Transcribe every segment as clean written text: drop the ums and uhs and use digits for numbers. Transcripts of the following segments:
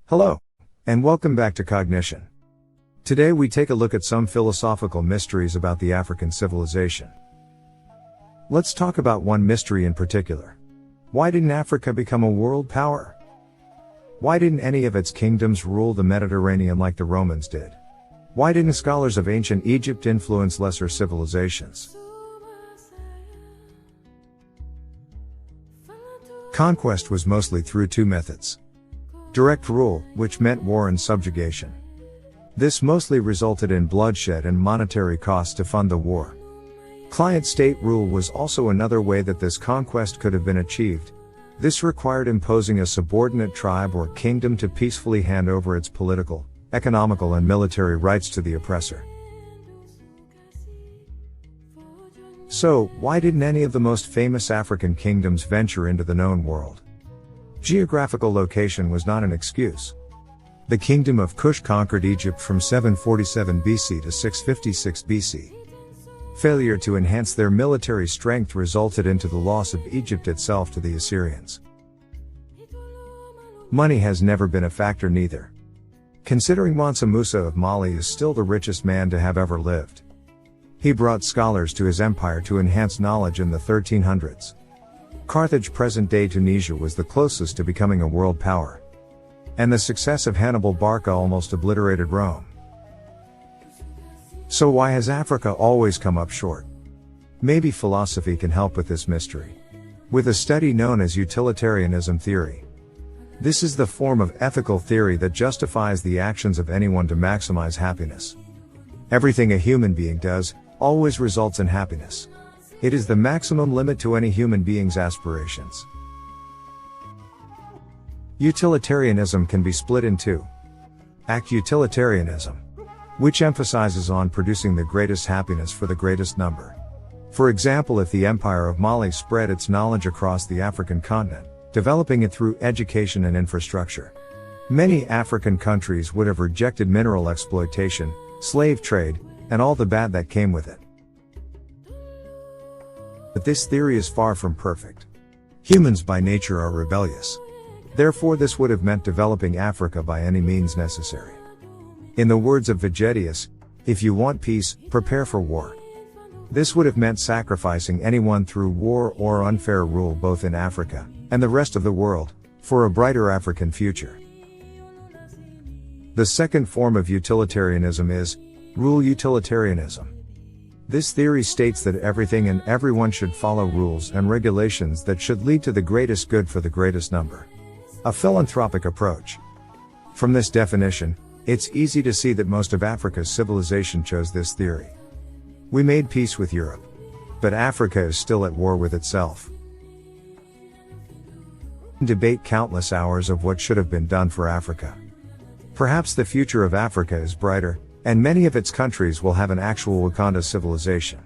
Hello, and welcome back to Cognition. Today we take a look at some philosophical mysteries about the African civilization. Let's talk about one mystery in particular. Why didn't Africa become a world power? Why didn't any of its kingdoms rule the Mediterranean like the Romans did? Why didn't scholars of ancient Egypt influence lesser civilizations? Conquest was mostly through two methods. Direct rule, which meant war and subjugation. This mostly resulted in bloodshed and monetary costs to fund the war. Client-state rule was also another way that this conquest could have been achieved. This required imposing a subordinate tribe or kingdom to peacefully hand over its political, economical and military rights to the oppressor. So, why didn't any of the most famous African kingdoms venture into the known world? Geographical location was not an excuse. The kingdom of Kush conquered Egypt from 747 BC to 656 BC. Failure to enhance their military strength resulted into the loss of Egypt itself to the Assyrians. Money has never been a factor neither. Considering Mansa Musa of Mali is still the richest man to have ever lived. He brought scholars to his empire to enhance knowledge in the 1300s. Carthage, present-day Tunisia, was the closest to becoming a world power. And the success of Hannibal Barca almost obliterated Rome. So why has Africa always come up short? Maybe philosophy can help with this mystery. With a study known as utilitarianism theory. This is the form of ethical theory that justifies the actions of anyone to maximize happiness. Everything a human being does always results in happiness. It is the maximum limit to any human being's aspirations. Utilitarianism can be split in two. Act utilitarianism, which emphasizes on producing the greatest happiness for the greatest number. For example, if the Empire of Mali spread its knowledge across the African continent, developing it through education and infrastructure, many African countries would have rejected mineral exploitation, slave trade, and all the bad that came with it. But this theory is far from perfect. Humans by nature are rebellious. Therefore this would have meant developing Africa by any means necessary. In the words of Vegetius, if you want peace, prepare for war. This would have meant sacrificing anyone through war or unfair rule both in Africa and the rest of the world, for a brighter African future. The second form of utilitarianism is rule utilitarianism. This theory states that everything and everyone should follow rules and regulations that should lead to the greatest good for the greatest number. A philanthropic approach. From this definition, it's easy to see that most of Africa's civilization chose this theory. We made peace with Europe. But Africa is still at war with itself. Debate countless hours of what should have been done for Africa. Perhaps the future of Africa is brighter, and many of its countries will have an actual Wakanda civilization.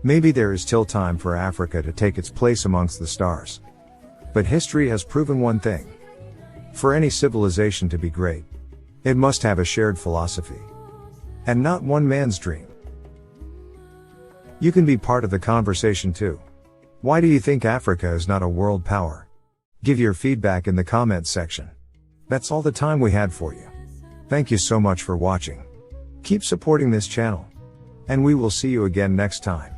Maybe there is still time for Africa to take its place amongst the stars. But history has proven one thing. For any civilization to be great, it must have a shared philosophy. And not one man's dream. You can be part of the conversation too. Why do you think Africa is not a world power? Give your feedback in the comments section. That's all the time we had for you. Thank you so much for watching. Keep supporting this channel. And we will see you again next time.